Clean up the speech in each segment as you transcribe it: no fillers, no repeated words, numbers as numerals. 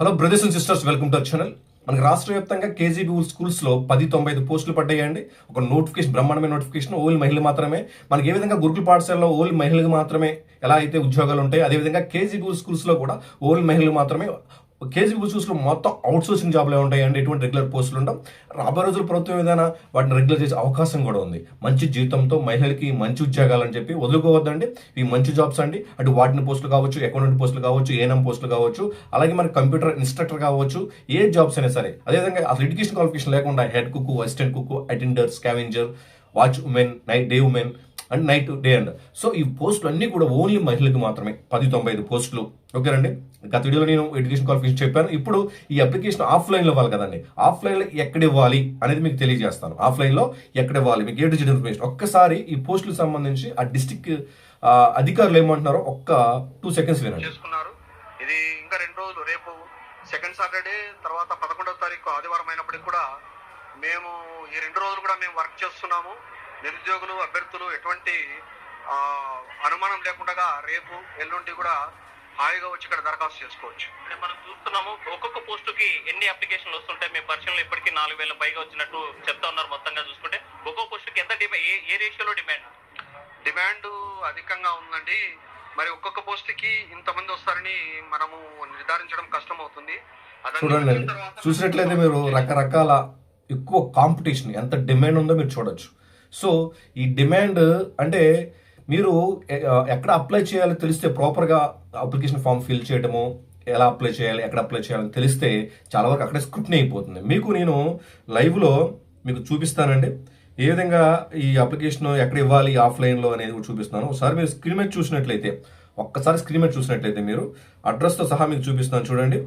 Hello brothers and sisters, welcome to our channel. మనకి రాష్ట్ర వ్యాప్తంగా కేజీబీ స్కూల్స్లో 1095 పోస్టులు పడ్డాయండి. ఒక నోటిఫికేషన్, బ్రహ్మాండమైన నోటిఫికేషన్. ఓన్లీ మహిళలు మాత్రమే. మనకి ఏ విధంగా గురుకుల పాఠశాలలో ఓన్లీ మహిళలకు మాత్రమే ఎలా అయితే ఉద్యోగాలు ఉంటాయి, అదేవిధంగా కేజీబీ స్కూల్స్లో కూడా ఓన్లీ మహిళలు మాత్రమే. కేజీబీ స్కూల్స్లో మొత్తం అవుట్ సోర్సింగ్ జాబ్లే ఉంటాయండి, ఎటువంటి రెగ్యులర్ పోస్టులు ఉండవు. రాబోయే రోజులు ప్రభుత్వం ఏదైనా వాటిని రెగ్యులర్ చేసే అవకాశం కూడా ఉంది. మంచి జీతంతో మహిళలకి మంచి ఉద్యోగాలు అని చెప్పి వదులుకోవద్దండి. ఇవి మంచి జాబ్స్ అండి. అటు వార్డెన్ పోస్టులు కావచ్చు, అకౌంటెంట్ పోస్టులు కావచ్చు, ఏఎన్ఎం పోస్టులు కావచ్చు, అలాగే మనకి కంప్యూటర్ ఇన్స్ట్రక్టర్ కావచ్చు, ఏ జాబ్స్ అయినా సరే. అదేవిధంగా అసలు ఎడ్యుకేషన్ క్వాలిఫికేషన్ లేకుండా head cook, assistant cook, attender, scavenger, watch women, day women and night day and so ఈ పోస్టులు అన్నీ కూడా ఓన్లీ మహిళలకు మాత్రమే. 1095 పోస్టులు. ఓకేనండి. గత వీడియోలో నేను ఎడ్యుకేషన్ క్వాలిఫికేషన్ చెప్పాను. ఇప్పుడు ఈ అప్లికేషన్ ఆఫ్లైన్లో ఇవ్వాలి కదండి. ఆఫ్లైన్లో ఎక్కడ ఇవ్వాలి అనేది మీకు తెలియజేస్తాను. ఆఫ్లైన్లో ఎక్కడ ఇవ్వాలి, మీకు ఏ డిజిటల్ ఇన్ఫర్మేషన్. ఒక్కసారి ఈ పోస్టులకు సంబంధించి ఆ డిస్టిక్ అధికారులు ఏమంటున్నారో ఒక్క 2 seconds వినండి. ఇది ఇంకా 2 రోజులు, రేపు సెకండ్ సాటర్డే, తర్వాత 11వ తారీఖు ఆదివారం అయినప్పటికీ కూడా మేము ఈ 2 రోజులు కూడా మేము వర్క్ చేస్తున్నాము. నిరుద్యోగులు, అభ్యర్థులు ఎటువంటి అనుమానం లేకుండా రేపు ఎల్లుండి కూడా హాయిగా వచ్చి ఇక్కడ దరఖాస్తు చేసుకోవచ్చు. మనం చూస్తున్నాము ఒక్కొక్క పోస్టుకి ఎన్ని అప్లికేషన్లు వస్తుంటాయి. మీ పరిశీలనలో ఇప్పటికీ 4000 పైగా వచ్చినట్టు చెప్తా ఉన్నారు. మొత్తంగా చూసుకుంటే ఒక్కొక్క పోస్టుకి ఎంత ఏ రేషియోలో డిమాండ్ అధికంగా ఉందండి. మరి ఒక్కొక్క పోస్టుకి ఇంతమంది వస్తారని మనము నిర్ధారించడం కష్టం అవుతుంది. చూడండి, చూసినట్లయితే మీరు రకరకాల ఎక్కువ కాంపిటీషన్, ఎంత డిమాండ్ ఉందో మీరు చూడొచ్చు. సో ఈ డిమాండ్ అంటే మీరు ఎక్కడ అప్లై చేయాలో తెలిస్తే, ప్రాపర్గా అప్లికేషన్ ఫామ్ ఫిల్ చేయడము, ఎలా అప్లై చేయాలి, ఎక్కడ అప్లై చేయాలని తెలిస్తే చాలా వరకు అక్కడే స్క్రూటినీ అయిపోతుంది. మీకు నేను లైవ్లో మీకు చూపిస్తానండి ఏ విధంగా ఈ అప్లికేషన్ ఎక్కడ ఇవ్వాలి ఆఫ్లైన్లో అనేది కూడా చూపిస్తాను. ఒకసారి మీరు స్క్రీన్ మీద చూసినట్లయితే, ఒక్కసారి స్క్రీన్ మీద చూసినట్లయితే మీరు అడ్రస్తో సహా మీకు చూపిస్తాను. చూడండి,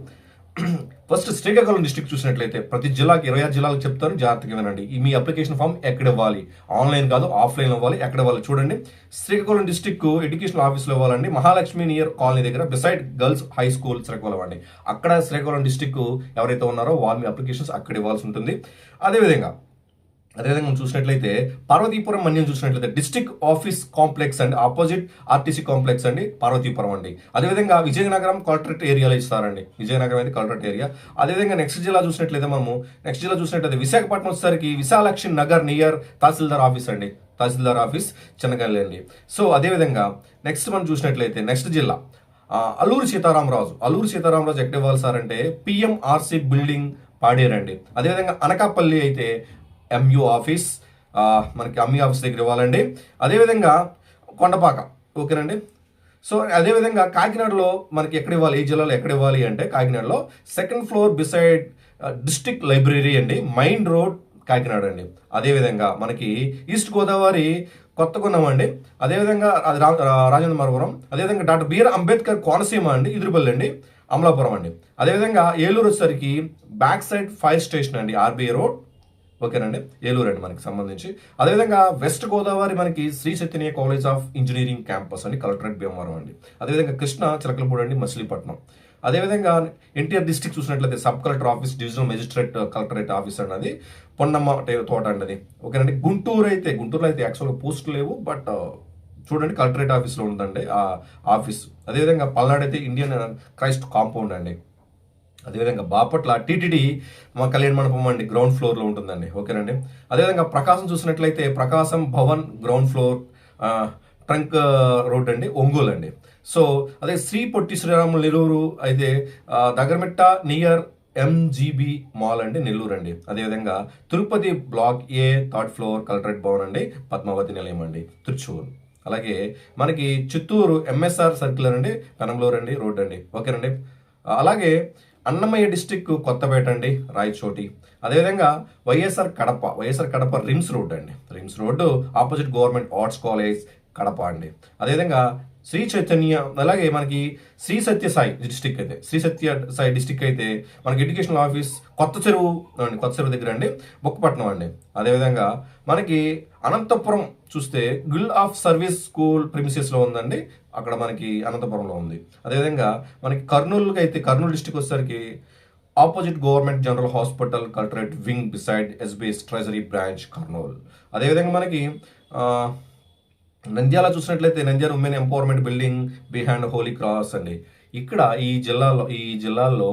ఫస్ట్ శ్రీకాకుళం డిస్ట్రిక్ట్ చూసినట్లయితే ప్రతి జిల్లాకి 26 జిల్లాలకు చెప్తాను, జాగ్రత్తగా వినండి. మీ అప్లికేషన్ ఫామ్ ఎక్కడ ఇవ్వాలి, ఆన్లైన్ కాదు ఆఫ్లైన్ ఇవ్వాలి, ఎక్కడ ఇవ్వాలి చూడండి. శ్రీకాకుళం డిస్ట్రిక్ట్ ఎడ్యుకేషన్ ఆఫీస్లో ఇవ్వాలండి, మహాలక్ష్మి నియర్ కాలనీ దగ్గర beside girls high school Srikakulam అండి. అక్కడ శ్రీకాకుళం డిస్ట్రిక్ట్ ఎవరైతే ఉన్నారో వాళ్ళ మీ అప్లికేషన్స్ అక్కడ ఇవ్వాల్సి ఉంటుంది. అదేవిధంగా చూసినట్లయితే పార్వతీపురం మన్యం చూసినట్లయితే డిస్ట్రిక్ట్ ఆఫీస్ కాంప్లెక్స్ అండి, ఆపోజిట్ ఆర్టీసీ కాంప్లెక్స్ అండి, పార్వతీపురం అండి. అదేవిధంగా విజయనగరం కలెక్టరేట్ ఏరియాలో ఇస్తారండి, విజయనగరం అయితే కలెక్టరేట్ ఏరియా. అదేవిధంగా నెక్స్ట్ జిల్లా చూసినట్లయితే విశాఖపట్నం వచ్చేసరికి విశాలక్ష్మి నగర్ నియర్ తహసీల్దార్ ఆఫీస్ అండి, తహసీల్దార్ ఆఫీస్ చిన్నగల్లి అండి. సో అదేవిధంగా నెక్స్ట్ మనం చూసినట్లయితే నెక్స్ట్ జిల్లా అల్లూరు సీతారామరాజు ఎక్కడ ఇవ్వాలి సార్ అంటే పిఎంఆర్సి బిల్డింగ్ పాడేరండి. అదేవిధంగా అనకాపల్లి అయితే ఎంయూ ఆఫీస్, మనకి ఎంఈ ఆఫీస్ దగ్గర ఇవ్వాలండి. అదేవిధంగా కొండపాక, ఓకేనండి. సో అదేవిధంగా కాకినాడలో మనకి ఎక్కడ ఇవ్వాలి, ఏ జిల్లాలో ఎక్కడ ఇవ్వాలి అంటే కాకినాడలో 2nd floor beside district library అండి, మైన్ రోడ్, కాకినాడ అండి. అదేవిధంగా మనకి ఈస్ట్ గోదావరి కొత్తగూడెం అండి, అదేవిధంగా అది రాజేంద్రవరం, అదేవిధంగా డాక్టర్ బిఆర్ అంబేద్కర్ కోనసీమ అండి, ఇదురుపల్లి అండి, అమలాపురం అండి. అదేవిధంగా ఏలూరు వచ్చేసరికి బ్యాక్ సైడ్ ఫైర్ స్టేషన్ అండి, ఆర్బీఐ రోడ్, ఓకేనండి, ఏలూరు అండి మనకి సంబంధించి. అదేవిధంగా వెస్ట్ గోదావరి మనకి Sri Chaitanya college of engineering campus అండి, కలెక్టరేట్ భీమవరం అండి. అదేవిధంగా కృష్ణ చిలకలపూడి అండి, మచిలీపట్నం. అదేవిధంగా ఎన్టీఆర్ డిస్ట్రిక్ట్ చూసినట్లయితే sub collector office, divisional magistrate collectorate office అండి, అది పొన్నమ్మ తోట అండి అది, ఓకేనండి. గుంటూరులో అయితే యాక్చువల్గా పోస్టులు లేవు, బట్ చూడండి కలెక్టరేట్ ఆఫీస్లో ఉందండి ఆ ఆఫీస్. అదేవిధంగా పల్నాడు అయితే ఇండియన్ క్రైస్ట్ కాంపౌండ్ అండి. అదేవిధంగా బాపట్ల టీటీడీ మా కళ్యాణ మండపం అండి, గ్రౌండ్ ఫ్లోర్లో ఉంటుందండి, ఓకేనండి. అదేవిధంగా ప్రకాశం చూసినట్లయితే Prakasam Bhavan ground floor, trunk road అండి, ఒంగోలు అండి. సో అదే శ్రీ పొట్టి శ్రీరాములు నెల్లూరు అయితే దగ్గరమిట్ట నియర్ ఎంజీబీ మాల్ అండి, నెల్లూరు అండి. అదేవిధంగా తిరుపతి బ్లాక్ ఏ 3rd ఫ్లోర్ కలెక్టరేట్ భవన్ అండి, పద్మావతి నిలయం అండి, తిరుచూరు. అలాగే మనకి చిత్తూరు ఎంఎస్ఆర్ సర్కిల్ అండి, పెనంలూరు అండి, రోడ్ అండి, ఓకేనండి. అలాగే అన్నమయ్య డిస్టిక్ కొత్తపేట అండి, రాయచోటి. అదేవిధంగా వైఎస్ఆర్ కడప రిమ్స్ రోడ్ అండి, RIMS road opposite government arts college Kadapa అండి. అదేవిధంగా శ్రీ చైతన్య, అలాగే మనకి శ్రీ సత్యసాయి డిస్టిక్ అయితే మనకి ఎడ్యుకేషనల్ ఆఫీస్ కొత్త చెరువు దగ్గర అండి, బొక్కపట్నం అండి. అదేవిధంగా మనకి అనంతపురం చూస్తే గిల్డ్ ఆఫ్ సర్వీస్ స్కూల్ ప్రిమిసెస్లో ఉందండి, అక్కడ మనకి అనంతపురంలో ఉంది. అదేవిధంగా మనకి కర్నూలు డిస్టిక్ వచ్చేసరికి opposite government general hospital collectorate wing beside SBS treasury branch Kurnool. అదేవిధంగా మనకి నంద్యాల చూసినట్లయితే Nandyal women empowerment building behind Holy Cross అండి. ఇక్కడ ఈ జిల్లాల్లో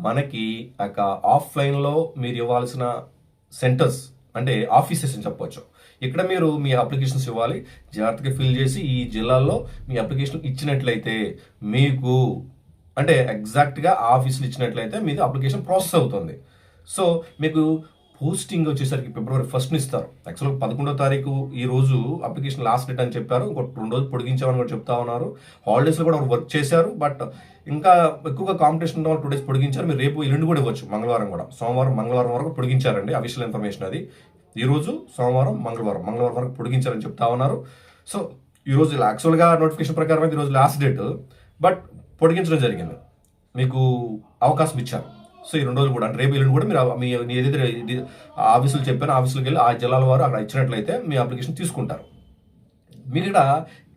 మనకి ఒక ఆఫ్లైన్లో మీరు ఇవ్వాల్సిన సెంటర్స్ అంటే ఆఫీసెస్ అని చెప్పొచ్చు. ఇక్కడ మీరు మీ అప్లికేషన్స్ ఇవ్వాలి, జాగ్రత్తగా ఫిల్ చేసి ఈ జిల్లాల్లో మీ అప్లికేషన్ ఇచ్చినట్లయితే మీకు అంటే ఎగ్జాక్ట్గా ఆఫీసులు ఇచ్చినట్లయితే మీది అప్లికేషన్ ప్రాసెస్ అవుతుంది. సో మీకు పోస్టింగ్ వచ్చేసరికి ఫిబ్రవరి 1 ఇస్తారు. యాక్చువల్గా 11వ తారీఖు ఈ రోజు అప్లికేషన్ లాస్ట్ డేట్ అని చెప్పారు. ఇంకో 2 రోజులు పొడిగించామని కూడా చెప్తా ఉన్నారు. హాలిడేస్లో కూడా వర్క్ చేశారు, బట్ ఇంకా ఎక్కువగా కాంపిటీషన్ ఉన్న 2 డేస్ పొడిగించారు. మీరు రేపు ఎల్లుండి కూడా ఇవ్వచ్చు, మంగళవారం కూడా, సోమవారం మంగళవారం వరకు పొడిగించారండి. అఫీషియల్ ఇన్ఫర్మేషన్ అది. ఈ రోజు సోమవారం మంగళవారం వరకు పొడిగించారని చెప్తా ఉన్నారు. సో ఈ రోజు యాక్చువల్గా నోటిఫికేషన్ ప్రకారం అయితే ఈరోజు లాస్ట్ డేట్, బట్ పొడిగించడం జరిగింది, మీకు అవకాశం ఇచ్చారు. సో ఈ 2 రోజులు కూడా అంటే రేపు ఎల్లుండి కూడా మీరు మీ ఏదైతే ఆఫీసులు చెప్పారో ఆఫీసులకు వెళ్ళి ఆ జిల్లాల వారు అక్కడ ఇచ్చినట్లయితే మీ అప్లికేషన్ తీసుకుంటారు. మీరు ఇక్కడ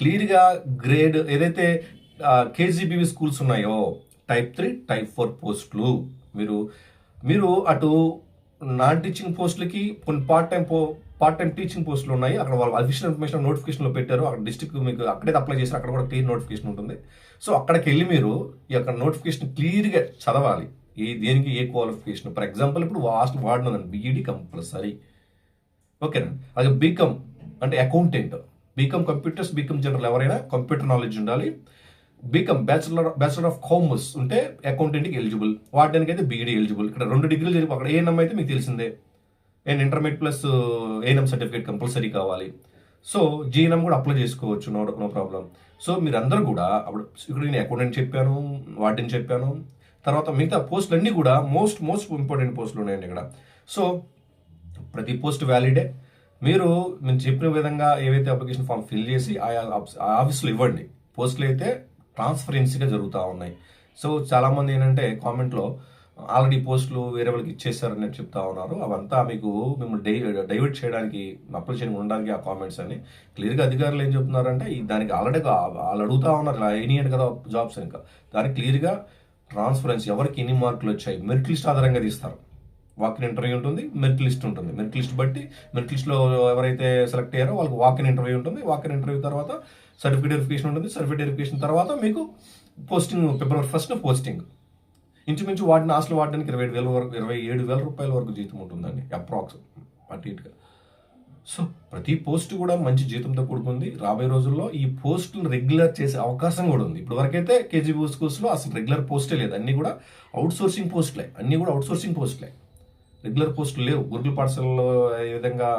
క్లియర్గా గ్రేడ్ ఏదైతే కేజీబీవీ స్కూల్స్ ఉన్నాయో టైప్ 3, టైప్ 4 పోస్టులు మీరు అటు నాన్ టీచింగ్ పోస్టులకి కొన్ని పార్ట్ టైం టీచింగ్ పోస్టులు ఉన్నాయి. అక్కడ వాళ్ళు అఫీషియల్ ఇన్ఫర్మేషన్ నోటిఫికేషన్లో పెట్టారు. అక్కడ డిస్ట్రిక్ట్ మీకు అక్కడైతే అప్లై చేసి అక్కడ కూడా క్లియర్ నోటిఫికేషన్ ఉంటుంది. సో అక్కడికి వెళ్ళి మీరు ఈ యొక్క నోటిఫికేషన్ క్లియర్గా చదవాలి. దేనికి ఏ క్వాలిఫికేషన్. ఫర్ ఎగ్జాంపుల్ ఇప్పుడు వాడినదండి బీఈడి కంపల్సరీ, ఓకేనా. అలాగే బీకామ్ అంటే accountant, BCom computers, BCom general ఎవరైనా కంప్యూటర్ నాలెడ్జ్ ఉండాలి. బీకామ్ బ్యాచులర్ ఆఫ్ కామర్స్ ఉంటే అకౌంటెంట్కి ఎలిజిబుల్, వాడడానికి అయితే బీఈడి ఎలిజిబుల్. ఇక్కడ 2 డిగ్రీలు జరిపి అక్కడ ఏఎన్ఎం అయితే మీకు తెలిసిందే, intermediate plus ANM certificate compulsory కావాలి. సో జీఎన్ఎం కూడా అప్లై చేసుకోవచ్చు, నో ప్రాబ్లం. సో మీరందరూ కూడా అప్పుడు ఇక్కడ నేను అకౌంటెంట్ చెప్పాను, వాటిని చెప్పాను, తర్వాత మిగతా పోస్టులు అన్నీ కూడా మోస్ట్ ఇంపార్టెంట్ పోస్టులు ఉన్నాయండి ఇక్కడ. సో ప్రతి పోస్ట్ వ్యాలిడే. మీరు చెప్పిన విధంగా ఏవైతే అప్లికేషన్ ఫామ్ ఫిల్ చేసి ఆయా ఆఫీసులో ఇవ్వండి. పోస్టులు అయితే ట్రాన్స్పరెన్సీగా జరుగుతూ ఉన్నాయి. సో చాలామంది ఏంటంటే కామెంట్లో ఆల్రెడీ పోస్టులు వేరే వాళ్ళకి ఇచ్చేసారని చెప్తా ఉన్నారు. అవంతా మీకు మిమ్మల్ని డైవర్ట్ చేయడానికి, అప్లై చేయడానికి ఉండడానికి ఆ కామెంట్స్ అని. క్లియర్గా అధికారులు ఏం చెప్తున్నారంటే దానికి ఆల్రెడీ వాళ్ళు అడుగుతా ఉన్నారు, ఇలా అయినాయండి కదా జాబ్స్. ఇంకా దానికి క్లియర్గా ట్రాన్స్పరెన్సీ, ఎవరికి ఎన్ని మార్కులు వచ్చాయి మెరిట్ లిస్ట్ ఆధారంగా తీస్తారు. వాక్ ఇన్ ఇంటర్వ్యూ ఉంటుంది, మెరిట్ లిస్ట్ ఉంటుంది. మెరిట్ లిస్ట్ బట్టి మెరిట్ లిస్ట్లో ఎవరైతే సెలెక్ట్ అయ్యారో వాళ్ళకి వాక్ ఇన్ ఇంటర్వ్యూ ఉంటుంది. వాక్ ఇన్ ఇంటర్వ్యూ తర్వాత సర్టిఫికేట్ వెరిఫికేషన్ ఉంటుంది. సర్టిఫికేట్ వెరిఫికేషన్ తర్వాత మీకు పోస్టింగ్ ఫిబ్రవరి 1 పోస్టింగ్. ఇంచుమించు హాస్టల్ వాడడానికి 27,000 రూపాయల వరకు జీతం ఉంటుందండి, అప్రాక్స్ అటు ఇటుగా. సో ప్రతి పోస్ట్ కూడా మంచి జీతంతో కూడుకుంది. రాబోయే రోజుల్లో ఈ పోస్టులను రెగ్యులర్ చేసే అవకాశం కూడా ఉంది. ఇప్పుడు వరకైతే కేజీబీ స్కూల్స్లో అసలు రెగ్యులర్ పోస్టే లేదు, అన్నీ కూడా అవుట్సోర్సింగ్ పోస్టులే. రెగ్యులర్ పోస్టులు లేవు. గురుకుల పాఠశాలలో ఏ విధంగా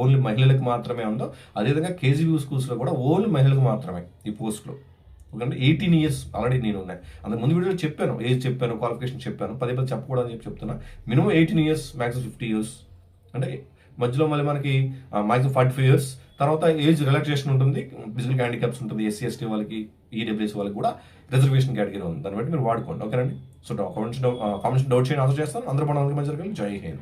ఓన్లీ మహిళలకు మాత్రమే ఉందో అదేవిధంగా కేజీబీ స్కూల్స్లో కూడా ఓన్లీ మహిళలకు మాత్రమే ఈ పోస్టులు. ఎందుకంటే 18 years ఆల్రెడీ నేను ఉన్నాయి. అంతకు ముందు వీడియోలో చెప్పాను, ఏజ్ చెప్పాను, క్వాలిఫికేషన్ చెప్పాను, పదే చెప్పకూడదని చెప్తున్నా. Minimum 18 years, maximum 50 years. అంటే మధ్యలో మళ్ళీ మనకి మ్యాక్సిమం 45 years తర్వాత ఏజ్ రిలాక్సేషన్ ఉంటుంది. ఫిజికల్ హ్యాండిక్యాప్స్ ఉంటుంది. ఎస్సీ ఎస్టీ వాళ్ళకి, ఈడబ్ల్యూఎస్ వాళ్ళకి కూడా రిజర్వేషన్ కేటగిరీ ఉంది. దాన్ని బట్టి మీరు వాడుకోండి, ఓకేనండి. సో కామెంట్స్ డౌట్ చేయండి, ఆన్సర్ చేస్తాను. అందరూ మన జై హింద్.